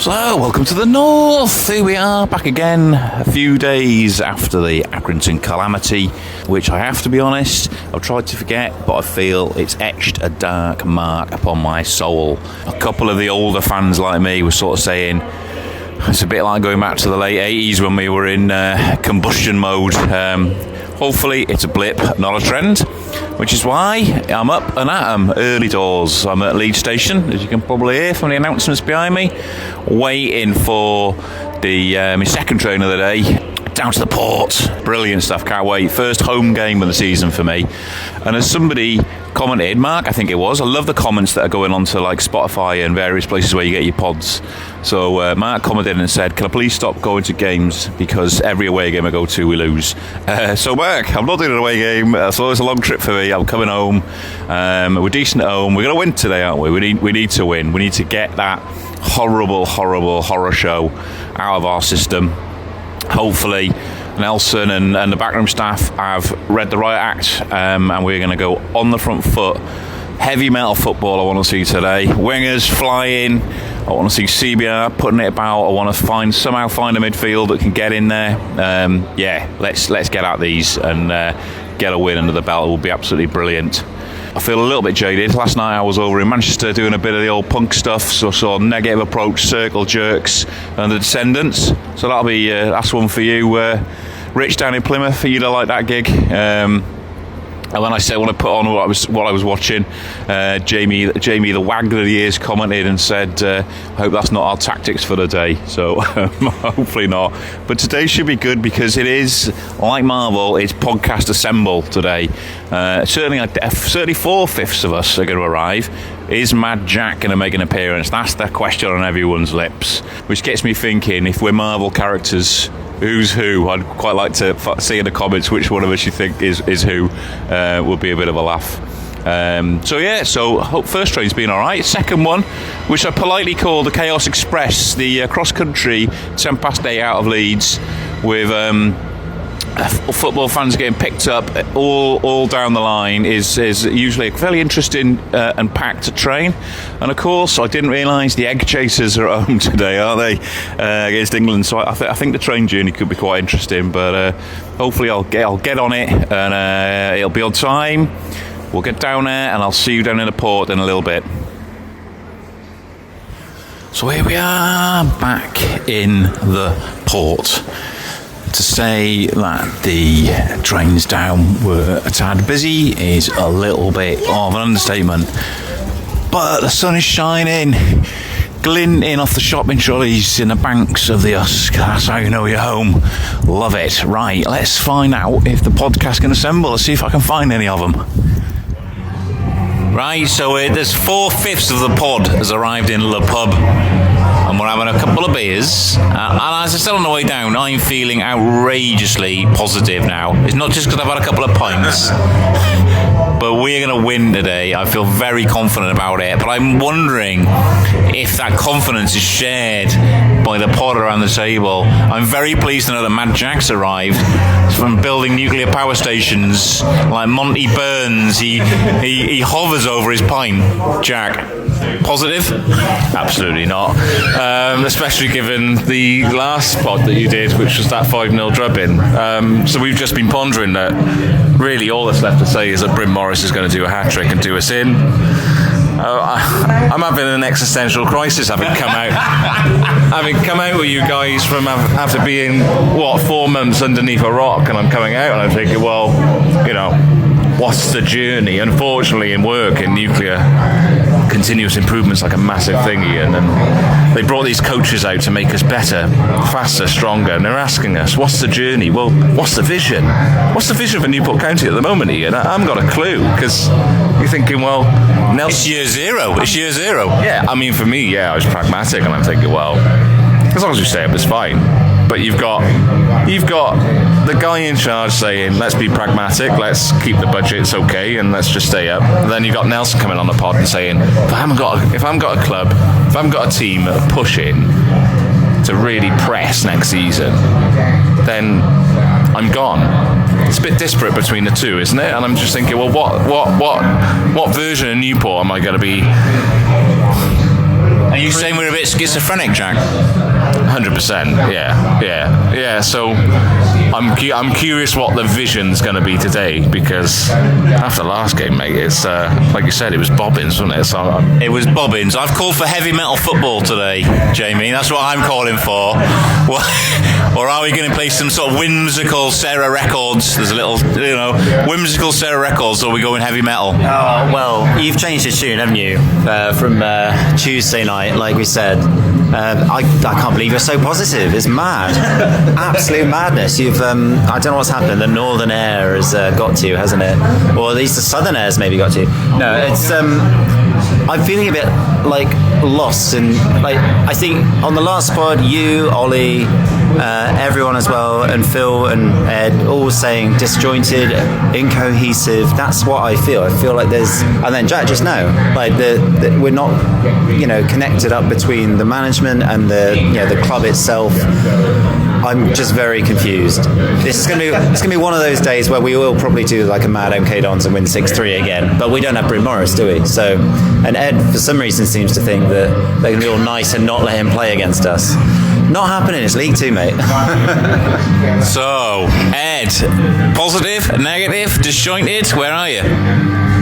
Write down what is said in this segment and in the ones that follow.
So, welcome to the north. Here we are, back again, a few days after the Accrington calamity, which I have to be honest, I've tried to forget, but I feel it's etched a dark mark upon my soul. A couple of the older fans like me were sort of saying, it's a bit like going back to the late 80s when we were in combustion mode. Hopefully it's a blip, not a trend, which is why I'm up and at 'em early doors. I'm at Leeds Station, as you can probably hear from the announcements behind me, waiting for the my second train of the day, down to the port. Brilliant stuff, can't wait. First home game of the season for me. And as somebody commented, Mark, I think it was, I love the comments that are going on to like Spotify and various places where you get your pods. So Mark commented and said, can I please stop going to games because every away game I go to we lose. So Mark, I'm not doing an away game, so it's a long trip for me. I'm coming home. We're decent at home. We're going to win today, aren't we? We need to win. We need to get that horrible horror show out of our system. Hopefully Nelson and the backroom staff have read the right act, and we're going to go on the front foot. Heavy metal football I want to see today. Wingers flying. I want to see CBR putting it about. I want to somehow find a midfield that can get in there. Let's get at these and get a win under the belt. It will be absolutely brilliant. I feel a little bit jaded. Last night I was over in Manchester doing a bit of the old punk stuff, so negative approach, circle jerks, and the Descendants. So that'll be that's one for you, Rich down in Plymouth. For you to like that gig. And when I said I want to put on what I was watching, Jamie the wag of the years commented and said, I hope that's not our tactics for the day. So hopefully not. But today should be good because it is, like Marvel, it's podcast assemble today. Certainly 4/5 of us are going to arrive. Is Mad Jack going to make an appearance? That's the question on everyone's lips. Which gets me thinking, if we're Marvel characters, who's who? I'd quite like to see in the comments which one of us you think is who. Would be a bit of a laugh. So hope first train's been alright. Second one, which I politely call the Chaos Express, the cross-country 8:10 out of Leeds, with football fans getting picked up all down the line, is usually a fairly interesting and packed train. And of course, I didn't realise the Egg Chasers are at home today, aren't they, against England? So I think the train journey could be quite interesting. But hopefully, I'll get on it, and it'll be on time. We'll get down there, and I'll see you down in the port in a little bit. So here we are, back in the port. To say that the trains down were a tad busy is a little bit of an understatement. But the sun is shining, glinting off the shopping trolleys in the banks of the Usk. That's how you know you're home. Love it. Right, let's find out if the podcast can assemble. Let's see if I can find any of them. Right, so there's 4/5 of the pod has arrived in Le Pub. And we're having a couple of beers. And as I said on the way down, I'm feeling outrageously positive now. It's not just because I've had a couple of pints. But we're going to win today. I feel very confident about it. But I'm wondering if that confidence is shared by the pod around the table. I'm very pleased to know that Mad Jack's arrived from building nuclear power stations like Monty Burns. He hovers over his pint. Jack, positive? Absolutely not. Especially given the last spot that you did, which was that 5-0 drubbing. So we've just been pondering that really all that's left to say is that Bryn Morris is going to do a hat-trick and do us in. I'm having an existential crisis having come out with you guys from after being 4 months underneath a rock, and I'm coming out and I'm thinking, well, what's the journey? Unfortunately, in work, in nuclear, continuous improvement's like a massive thingy, and then they brought these coaches out to make us better, faster, stronger, and they're asking us, what's the journey? Well, what's the vision? What's the vision for Newport County at the moment, Ian? I haven't got a clue, because you're thinking, well, Nelson... It's year zero. Yeah, I mean, for me, I was pragmatic, and I'm thinking, well, As long as you stay up, it's fine. But you've got the guy in charge saying, let's be pragmatic, let's keep the budgets okay, and let's just stay up. And then you've got Nelson coming on the pod and saying, if I haven't got a club, if I haven't got a team that are pushing to really press next season, then I'm gone. It's a bit disparate between the two, isn't it? And I'm just thinking, well, what version of Newport am I going to be? Are you saying we're a bit schizophrenic, Jack? 100%, yeah. So I'm curious what the vision's going to be today, because after the last game, mate, it's like you said, it was bobbins, wasn't it? So it was bobbins. I've called for heavy metal football today, Jamie. That's what I'm calling for. Or are we going to play some sort of whimsical Sarah Records? There's a little, whimsical Sarah Records, or are we going heavy metal? Oh, well, you've changed the tune, haven't you? From Tuesday night, like we said. I can't believe you're so positive. It's mad. Absolute madness. You've I don't know what's happened. The northern air has got to you, hasn't it? Or at least the southern air has maybe got to you. No, it's I'm feeling a bit like lost, and like I think on the last pod, you, Ollie, everyone as well, and Phil and Ed, all saying disjointed, incohesive. That's what I feel. I feel like there's, and then Jack just now, like we're not, connected up between the management and the club itself. I'm just very confused. It's gonna be one of those days where we will probably do like a mad MK Dons and win 6-3 again. But we don't have Bryn Morris, do we? So, and Ed for some reason seems to think that they're gonna be all nice and not let him play against us. Not happening. It's League 2, mate. So, Ed, positive, negative, disjointed. Where are you?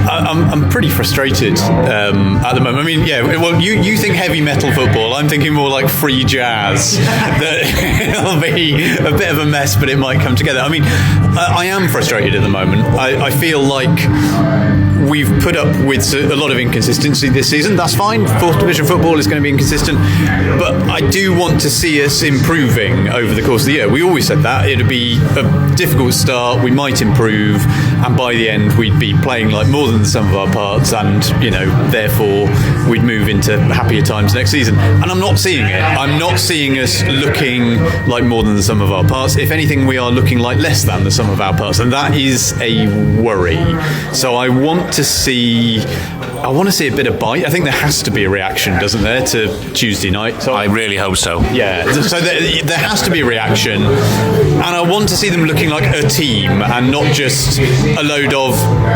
I'm pretty frustrated at the moment. I mean, well, you think heavy metal football. I'm thinking more like free jazz. That it'll be a bit of a mess, but it might come together. I mean, I am frustrated at the moment. I feel like we've put up with a lot of inconsistency this season. That's fine. 4th division football is going to be inconsistent, but I do want to see us improving over the course of the year. We always said that it'd be a difficult start. We might improve, and by the end, we'd be playing like more than the sum of our parts, and therefore we'd move into happier times next season. And I'm not seeing it. I'm not seeing us looking like more than the sum of our parts. If anything, we are looking like less than the sum of our parts, and that is a worry. So I want to see a bit of bite. I think there has to be a reaction, doesn't there, to Tuesday night? So I really hope so. Yeah, so there has to be a reaction, and I want to see them looking like a team and not just a load of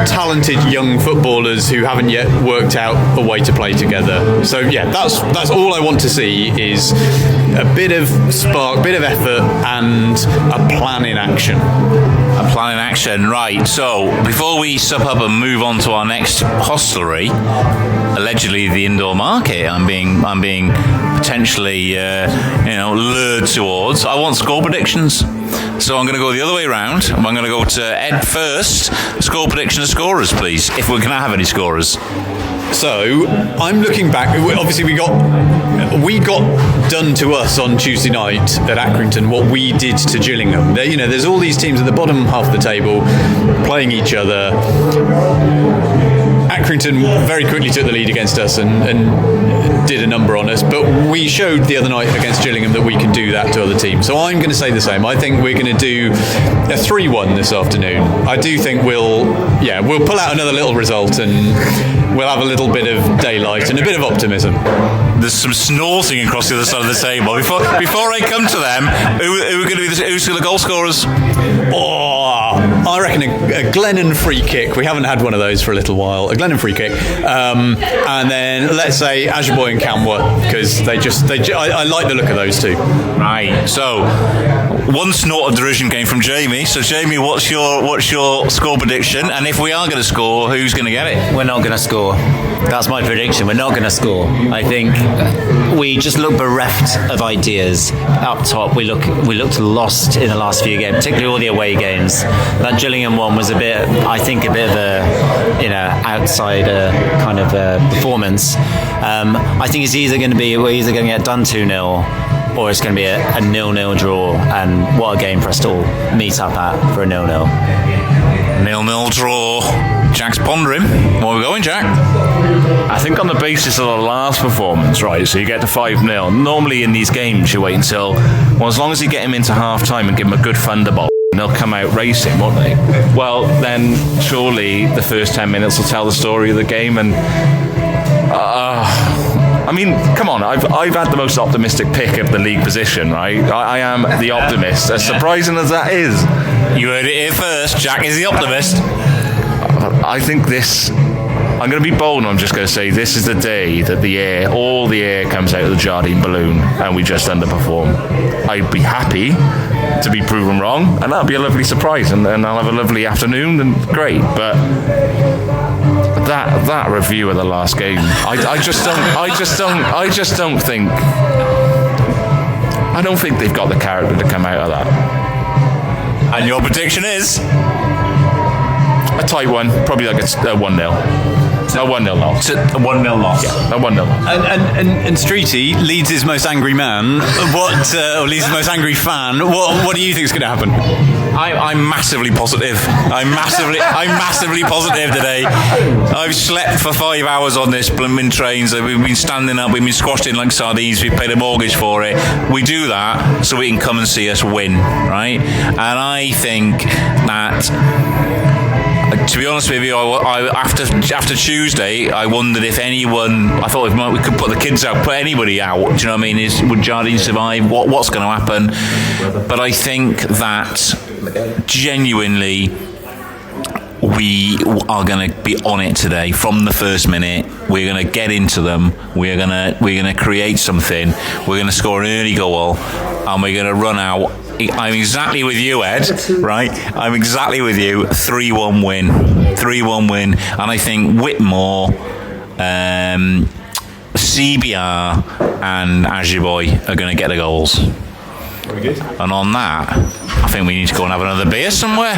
talented young footballers who haven't yet worked out a way to play together. So yeah, that's all I want to see, is a bit of spark, bit of effort, and a plan in action. A plan in action, right. So, before we sup up and move on to our next hostelry, allegedly the indoor market, I'm being potentially, lured towards, I want score predictions. So I'm going to go the other way around. I'm going to go to Ed first. Score prediction of scorers, please, if we can have any scorers. So I'm looking back. Obviously, we got done to us on Tuesday night at Accrington what we did to Gillingham. There's all these teams at the bottom half of the table playing each other. Accrington very quickly took the lead against us and did a number on us, but we showed the other night against Gillingham that we can do that to other teams. So I'm going to say the same. I think we're going to do a 3-1 this afternoon. I do think we'll pull out another little result, and we'll have a little bit of daylight and a bit of optimism. There's some snorting across the other side of the table. Before I come to them, who's the goal scorers? I reckon a Glennon free kick. We haven't had one of those for a little while. A Glennon free kick, and then let's say Ajaboy and Camwa, because I like the look of those two. Right. So one snort of derision came from Jamie. So Jamie, what's your score prediction? And if we are going to score, who's going to get it? We're not going to score. That's my prediction. We're not going to score. I think we just look bereft of ideas up top. We looked lost in the last few games, particularly all the away games. That Gillingham one was a bit of a outsider kind of performance. I think we're either going to get done 2-0, or it's going to be a 0-0 draw, and what a game for us to all meet up at for a 0-0. 0-0 draw. Jack's pondering. Where are we going, Jack? I think on the basis of the last performance, right, so you get to 5-0. Normally in these games you wait until, well, as long as you get him into half-time and give him a good thunderbolt, and they'll come out racing, won't they? Well, then surely the first 10 minutes will tell the story of the game. And I mean, come on, I've had the most optimistic pick of the league position, right? I am the optimist, as surprising as that is. You heard it here first. Jack is the optimist. I think this... I'm going to be bold and I'm just going to say this is the day that all the air comes out of the Jardine balloon and we just underperform. I'd be happy to be proven wrong, and that'll be a lovely surprise, and I'll have a lovely afternoon, and great. But that review of the last game, I just don't think they've got the character to come out of that. And your prediction is? A tight one, probably like a 1-0. A 1-0 loss. A 1-0 loss. Yeah, a 1-0 loss. And Streety, Leeds' most angry man, or Leeds' most angry fan, what do you think is going to happen? I'm massively positive. I'm massively positive today. I've slept for 5 hours on this blooming train. So we've been standing up, we've been squashed in like sardines, we've paid a mortgage for it. We do that so we can come and see us win, right? And I think that... To be honest with you, after Tuesday, I wondered if anyone... I thought we could put the kids out, put anybody out. Do you know what I mean? Would Jardine survive? What's going to happen? But I think that genuinely we are going to be on it today from the first minute. We're going to get into them. We're going to create something. We're going to score an early goal, and we're going to run out. I'm exactly with you, Ed, right? I'm exactly with you. 3-1 win. 3-1 win. And I think Whitmore, CBR and Ajiboy are going to get the goals. Very good. And on that, I think we need to go and have another beer somewhere.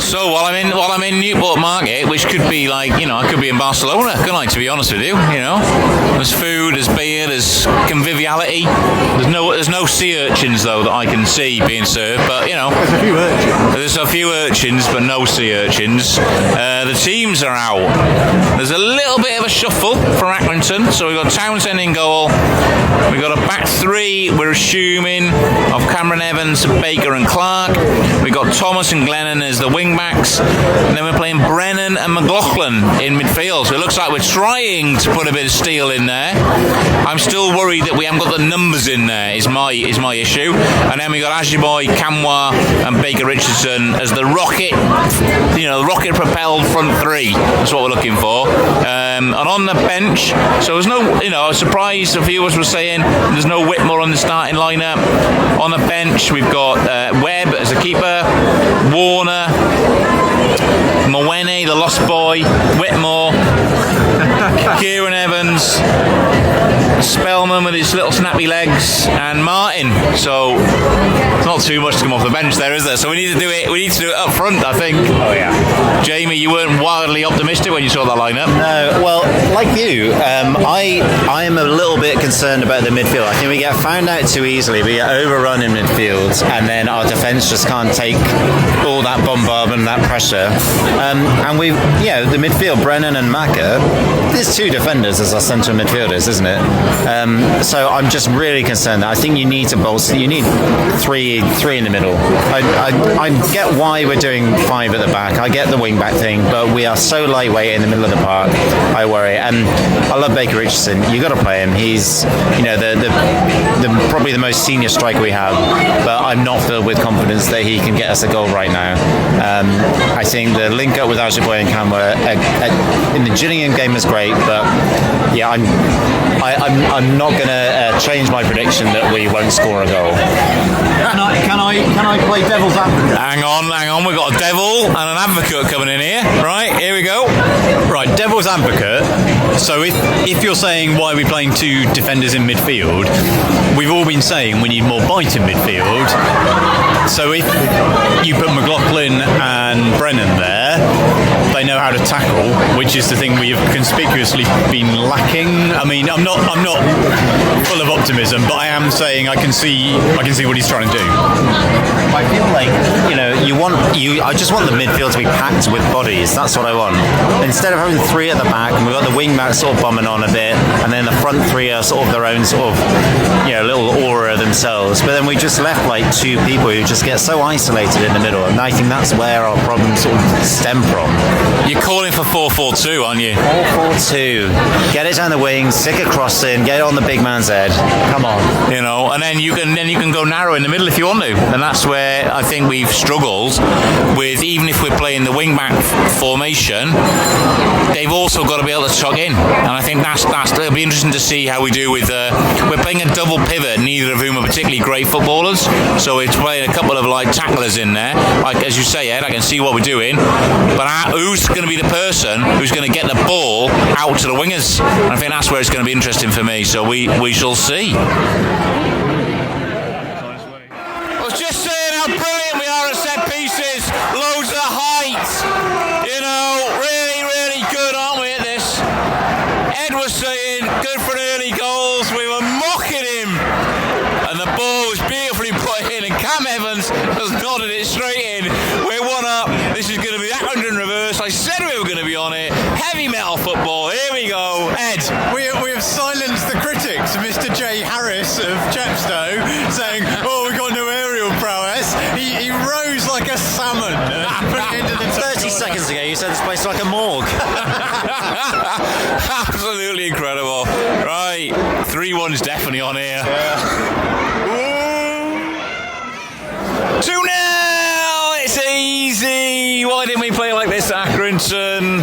So while I'm in Newport Market, which could be like, I could be in Barcelona, couldn't I, to be honest with you, There's food, there's beer, there's conviviality. There's no sea urchins though that I can see being served, but there's a few urchins, but no sea urchins. The teams are out. There's a little bit of a shuffle for Accrington. So we've got Townsend in goal. We've got a back three, we're assuming, of Cameron Evans, Baker and Clark. We've got Thomas and Glennon as the wing backs, and then we're playing Brennan and McLaughlin in midfield. So it looks like we're trying to put a bit of steel in there. I'm still worried that we haven't got the numbers in there, is my issue. And then we got Ajiboy, Kamwa and Baker Richardson as the rocket, the rocket propelled front three. That's what we're looking for. And on the bench, so there's no, I was surprised a few of us were saying there's no Whitmore on the starting lineup. On the bench we've got Webb as a keeper, Warner, Mwene, the lost boy, Whitmore, Kieran Evans, Spellman with his little snappy legs, and Martin. So it's not too much to come off the bench there, is there? So we need to do it up front, I think. Oh yeah. Jamie, you weren't wildly optimistic when you saw that lineup. No, well, like you, I am a little bit concerned about the midfield. I think we get found out too easily. We get overrun in midfield, and then our defence just can't take all that bombardment, that pressure. And the midfield, Brennan and Macca, there's two defenders as our central midfielders, isn't it? So I'm just really concerned that I think you need to bolster. You need three in the middle. I get why we're doing five at the back. I get the wing back thing, but we are so lightweight in the middle of the park. I worry. And I love Baker Richardson. You got to play him. He's the probably the most senior striker we have. But I'm not filled with confidence that he can get us a goal right now. I think the link up with Ajiboy and Kamwa in the Gillingham game was great, but yeah, I'm not going to change my prediction that we won't score a goal. Can I play devil's advocate? Hang on, we've got a devil and an advocate coming in here. Right, here we go. Right, devil's advocate. So if you're saying why are we playing two defenders in midfield, we've all been saying we need more bite in midfield. So if you put McLaughlin and Brennan there, they know how to tackle, which is the thing we have conspicuously been lacking. I mean, I'm not full of optimism, but I am saying I can see what he's trying to do. I feel like I just want the midfield to be packed with bodies. That's what I want. Instead of having three at the back, and we've got the wing backs sort of bombing on a bit, and then the front three are sort of their own sort of little aura themselves. But then we just left like two people who just get so isolated in the middle, and I think that's where our problems sort of stem from. You're calling for 4-4-2, aren't you? 4-4-2. Get it down the wing, stick a cross in, get it on the big man's head. Come on. And then you can go narrow in the middle if you want to, and that's where I think we've struggled with. Even if we're playing the wing back formation, they've also got to be able to tuck in, and I think that's it'll be interesting to see how we do with. We're playing a double pivot, neither of whom are particularly great footballers, so it's playing a couple of like tacklers in there. Like as you say, Ed, I can see what we're doing, but who's going to be the person who's going to get the ball out to the wingers? And I think that's where it's going to be interesting for me. So we shall see. I was just saying how brilliant we are at set pieces. Loads of height. Really, really good, aren't we, at this? Ed was saying, good for early goals. We were mocking him. And the ball was beautifully put in. And Cam Evans has nodded it straight in. We're 1-up. This is going to be Accrington in reverse. I said we were going to be on it. Heavy metal football. Here we go. Ed. We have silenced the critics, Mr. J. Harris of Chepstow, saying, "Oh, we got no aerial prowess." He rose like a salmon. Into the 30 seconds ago, you said this place is like a morgue. Absolutely incredible. Right, 3-1 is definitely on here. 2-0. It's easy. Why didn't we play like this at Accrington?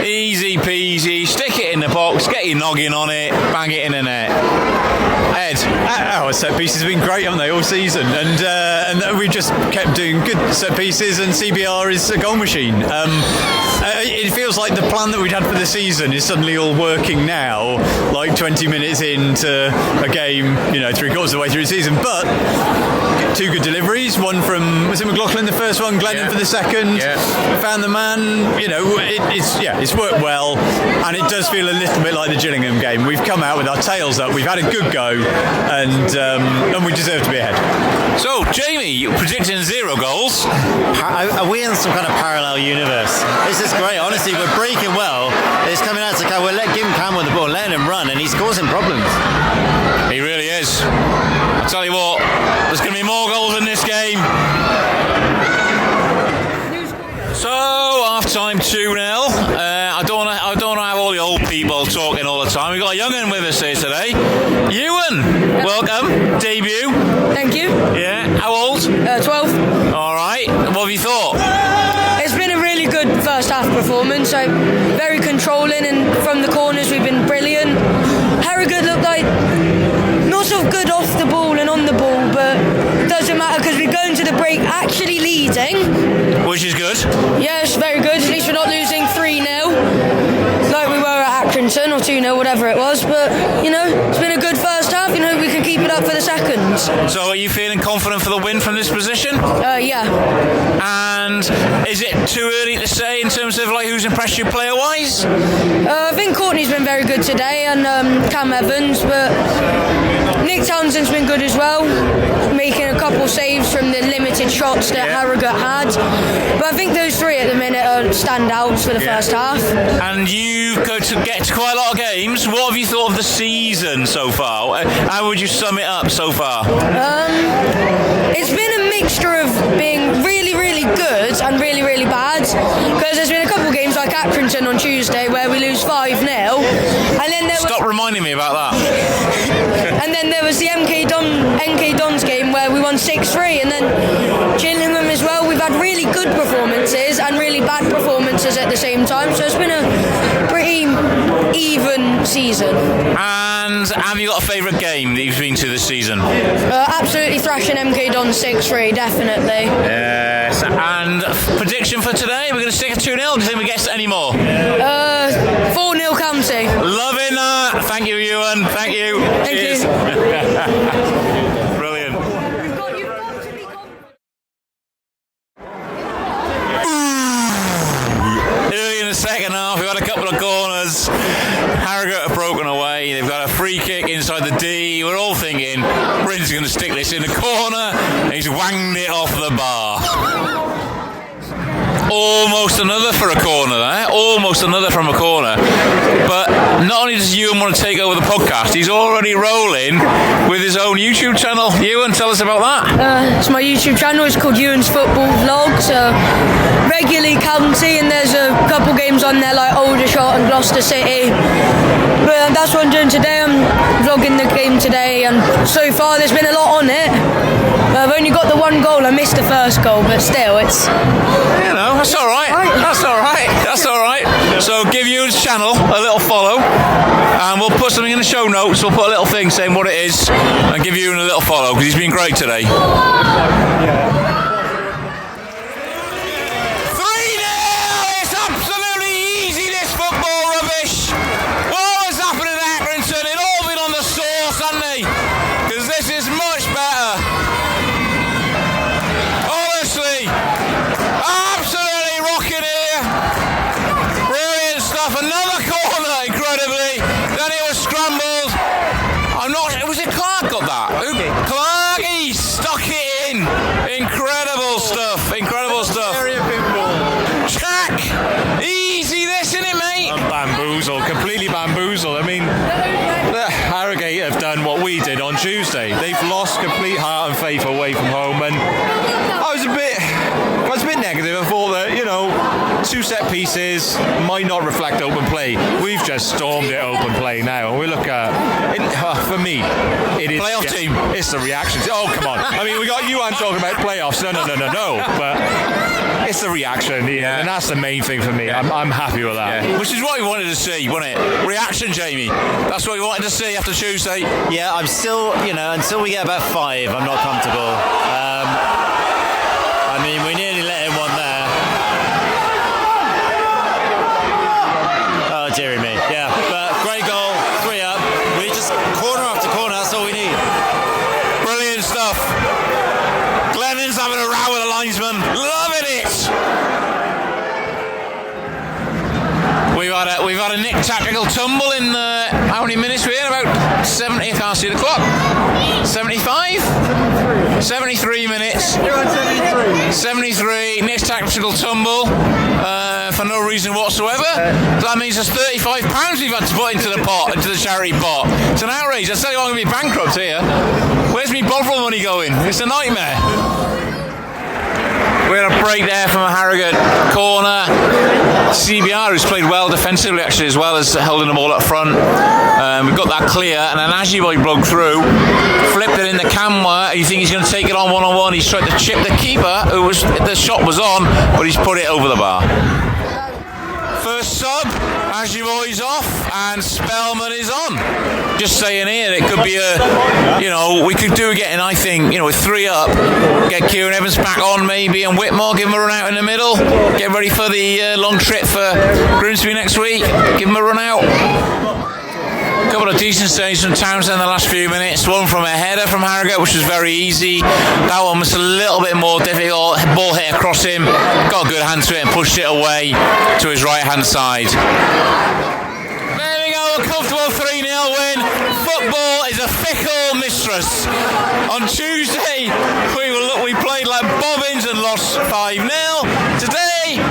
Easy peasy. Stick it in the box. Get your noggin on it. Bang it in the net. Ed. Our set pieces have been great, haven't they, all season? And we just kept doing good set pieces, and CBR is a goal machine. It feels like the plan that we'd had for the season is suddenly all working now, like 20 minutes into a game, 3/4 of the way through the season. But two good deliveries, one from, was it McLaughlin the first one, Glennon for the second, found the man, it's worked well, and it does feel a little bit like the Gillingham game. We've come out with our tails up, we've had a good go, and we deserve to be ahead. So, Jamie, you're predicting 0 goals. Are we in some kind of parallel universe? This is great, honestly, we're breaking well, it's coming out to Cam, we're giving Cam with the ball, letting him run, and he's causing problems. He really is. I tell you what, there's going to be more goals in this game. So, half-time 2-0. I don't want to have all the old people talking all the time. We've got a young one with us here today. Ewan, welcome. Debut. Thank you. Yeah. How old? 12. All right. What have you thought? It's been a really good first half performance. So very controlling, and from the corners we've been brilliant. Harrogate looked like not so good off the ball and on the ball, but it doesn't matter because we're going to the break actually leading. Which is good. Yes, very good. At least we're not losing 3-0 like we were at Accrington, or 2-0, whatever it was. But, it's been a good first half. We can keep it up for the seconds. So are you feeling confident for the win from this position? Yeah. And is it too early to say in terms of who's impressed you player-wise? I think Courtney's been very good today, and Cam Evans, but Nick Townsend's been good as well, making a couple saves from the limited shots that Harrogate had. But I think those three at the minute are standouts for the first half. And you go to get to quite a lot of games. What have you thought of the season so far? How would you sum it up so far? It's been a mixture of being really, really good and really, really bad. Because there's been a couple of games like Accrington on Tuesday where we lose 5-0. And then Stop reminding me about that. And then there was the NK Dons game where we won 6-3, and then Gillingham as well. We've had really good performances and really bad performances at the same time, so it's been a pretty even season. And have you got a favourite game that you've been to this season? Absolutely thrashing MK Dons 6-3, definitely. Yes. And prediction for today? We're going to stick at 2-0. Do you think we get any more? 4-0 County. Loving that. Thank you, Ewan. Thank you. Thank Cheers. you. Brilliant. inside the D. We're all thinking, Bryn's going to stick this in the corner. And he's wanged it off the bar. Almost another for a corner there. Almost another from a corner. But not only does Ewan want to take over the podcast, he's already rolling with his own YouTube channel. Ewan, tell us about that. It's my YouTube channel. It's called Ewan's Football Vlogs. Regularly county, and there's a couple games on there like Aldershot and Gloucester City. But that's what I'm doing today. I'm vlogging the game today, and so far there's been a lot on it. I've only got the one goal. I missed the first goal, but still, it's... You know, that's all right. That's all right. That's all right. So give Ewan's channel a little follow, and we'll put something in the show notes. We'll put a little thing saying what it is, and give Ewan a little follow, because he's been great today. 3-0! It's absolutely easy, this football rubbish. What was happening at Accrington? It all been on the sauce, hasn't they? Because this is much better. Honestly, absolutely rocking here. Brilliant stuff. Another corner, incredibly. Then it was scrambled. I'm not. Was it Clark got that? Clark, he stuck it in. Incredible stuff. Incredible stuff. Jack, easy this, isn't it, mate? I'm bamboozled, completely bamboozled. I mean, Harrogate have done what we did on Tuesday. They've lost complete heart and faith away from home, and I was a bit negative. I thought that, you know, 2 set pieces might not reflect open play. We've just stormed it open play now, and we look at it, for me, it is Playoff team. It's the reactions. Oh, come on. I mean, we got you and talking about playoffs. No. But it's the reaction, and that's the main thing for me. I'm happy with that. Yeah. Which is what we wanted to see, wasn't it? Reaction, Jamie. That's what we wanted to see after Tuesday. Yeah, I'm still, until we get about 5, I'm not comfortable. I mean, we nearly let in one there. Oh, dearie me. Yeah, but great goal, 3 up. We just corner after corner, that's all we need. Brilliant stuff. Glennon's having a row with the linesman. Loving it. We've had a Nick tactical tumble in how many minutes we're in? About 70. I can't see the clock. 75? 73 minutes. You're on 73. Nick's tactical tumble for no reason whatsoever. That means there's £35 we've had to put into the pot, into the charity pot. It's an outrage. I tell you, I'm going to be bankrupt here. Where's me bottle money going? It's a nightmare. We had a break there from a Harrogate corner. CBR, who's played well defensively actually, as well as holding the ball up front. We've got that clear, and then Ajiboy broke through, flipped it in the camera. You think he's going to take it on one-on-one. He's tried to chip the keeper, the shot was on, but he's put it over the bar. First sub, Ajiboy's off, and Spellman is on. Just saying here, it could be we could do getting, I think, with 3 up, get Kieran Evans back on maybe, and Whitmore, give him a run out in the middle, get ready for the long trip for Grimsby next week, give him a run out. A couple of decent saves from Townsend in the last few minutes. One from a header from Harrogate, which was very easy. That one was a little bit more difficult. Ball hit across him, got a good hand to it and pushed it away to his right hand side. There we go, a comfortable 3-0 win. Football is a fickle mistress. On Tuesday, we played like bobbins and lost 5-0. Today,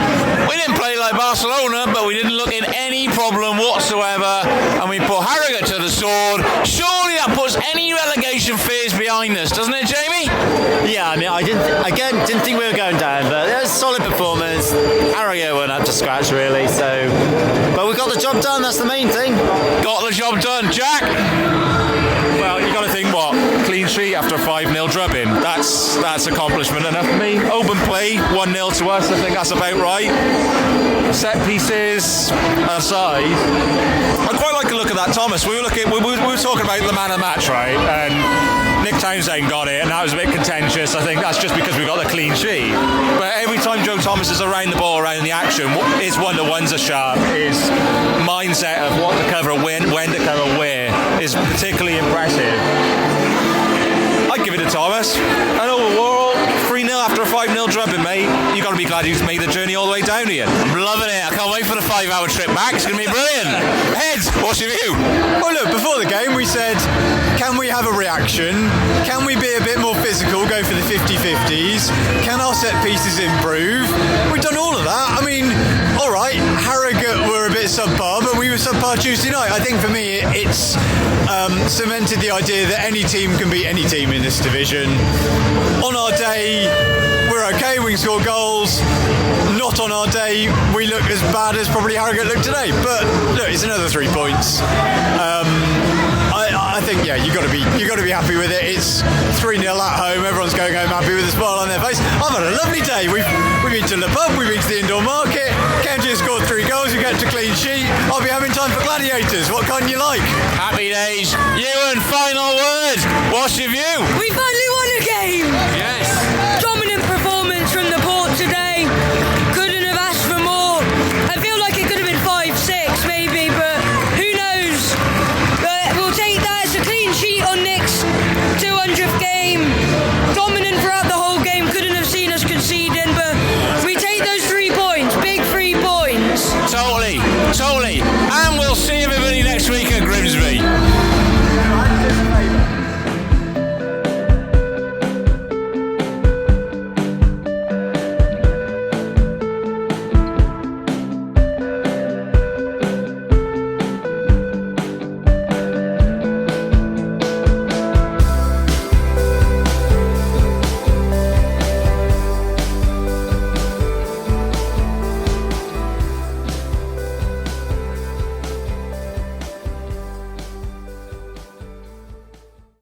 we didn't play like Barcelona, but we didn't look in any problem whatsoever, and we put Harrogate to the sword. Surely that puts any relegation fears behind us, doesn't it, Jamie? Yeah, I mean, I didn't think we were going down, but it was a solid performance. Harrogate weren't up to scratch, really, but we got the job done, that's the main thing. Got the job done. Jack? Well, you got to think what? Clean sheet after a 5-0 drubbing. That's accomplishment enough for me. Open play, 1-0 to us. I think that's about right. Set pieces aside, I quite like the look of that Thomas. We were talking about the man of the match, right? And Nick Townsend got it, and that was a bit contentious. I think that's just because we got the clean sheet. But every time Joe Thomas is around the ball, around the action, his one-to-ones are sharp. His mindset of what to cover when to cover where is particularly impressive. I I'd give it to Thomas. And overall, 3-0 after a 5-0 drubbing, mate. You got to be glad he's made the journey all the way down here. I'm loving it. I can't wait for the 5-hour trip back. It's going to be brilliant. Heads, what's your view? Well, look, before the game we said, can we have a reaction? Can we be a bit more physical, go for the 50-50s? Can our set pieces improve? We've done all of that. I mean, all right, Harrogate were a bit subpar, but we were subpar Tuesday night. I think for me it's cemented the idea that any team can beat any team in this division. On our day, we're okay, we can score goals. Not on our day, we look as bad as probably Harrogate looked today. But look, it's another 3 points. I think you got to be happy with it. It's 3-0 at home. Everyone's going home happy with a smile on their face. I've had a lovely day. We've been to the pub. We've been to the indoor market. Kenji has scored 3 goals. We get to clean sheet. I'll be having time for gladiators. What kind you like? Happy days. Ewan, final word. What's your view? We finally